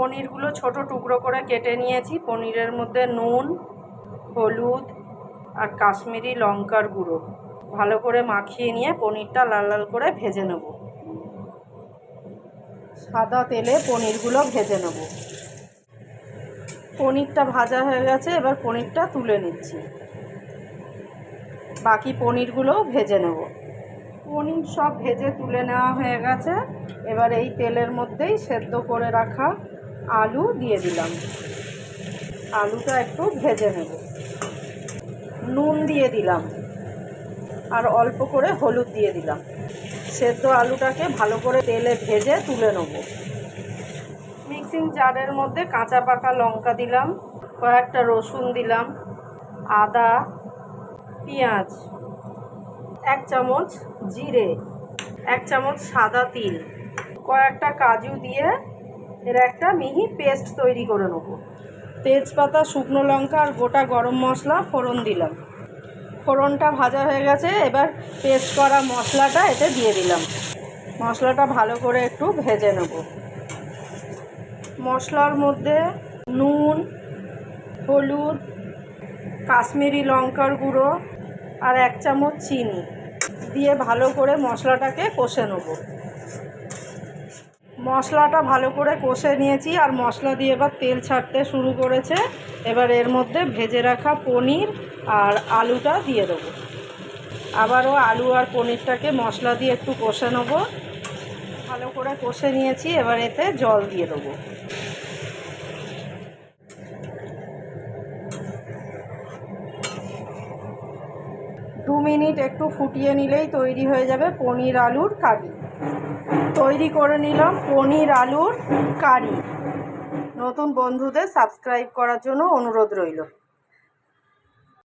পনিরগুলো ছোট টুকরো করে কেটে নিয়েছি। পনিরের মধ্যে নুন, হলুদ আর কাশ্মীরি লঙ্কার গুঁড়ো ভালো করে মাখিয়ে নিয়ে পনিরটা লাল লাল করে ভেজে নেব। সাদা তেলে পনিরগুলো ভেজে নেব। পনিরটা ভাজা হয়ে গেছে, এবার পনিরটা তুলে নিচ্ছি। বাকি পনিরগুলোও ভেজে নেব। পনির সব ভেজে তুলে নেওয়া হয়ে গেছে। এবার এই তেলের মধ্যেই সেদ্ধ করে রাখা আলু দিয়ে দিলাম। আলুটা একটু ভেজে নেব। নুন দিয়ে দিলাম আর অল্প করে হলুদ দিয়ে দিলাম। সেদ্ধ আলুটাকে ভালো করে তেলে ভেজে তুলে নেব। মিক্সিং জারের মধ্যে কাঁচা পাকা লঙ্কা দিলাম, কয়েকটা রসুন দিলাম, আদা, পেঁয়াজ, 1 চামচ জিরে, 1 চামচ সাদা তিল, কয়েকটা কাজু দিয়ে এর একটা মিহি পেস্ট তৈরি করে নেব। তেজপাতা, শুকনো লঙ্কা আর গোটা গরম মশলা ফোড়ন দিলাম। ফোড়নটা ভাজা হয়ে গেছে, এবার পেস্ট করা মশলাটা এতে দিয়ে দিলাম। মশলাটা ভালো করে একটু ভেজে নেব। মশলার মধ্যে নুন, হলুদ, কাশ্মীরি লঙ্কার গুঁড়ো আর 1 চামচ চিনি দিয়ে ভালো করে মশলাটাকে কষে নেব। মশলাটা ভালো করে কষে নিয়েছি আর মশলা দিয়ে এবার তেল ছাড়তে শুরু করেছে। এবার এর মধ্যে ভেজে রাখা পনির আর আলুটা দিয়ে দেবো। আবারও আলু আর পনিরটাকে মশলা দিয়ে একটু কষে নেব। ভালো করে কষে নিয়েছি, এবার এতে জল দিয়ে দেবো। দু মিনিট একটু ফুটিয়ে নিলেই তৈরি হয়ে যাবে পনির আলুর কারি। তৈরি করে নিলাম পনির আলুর কারি। নতুন বন্ধুদের সাবস্ক্রাইব করার জন্য অনুরোধ রইল।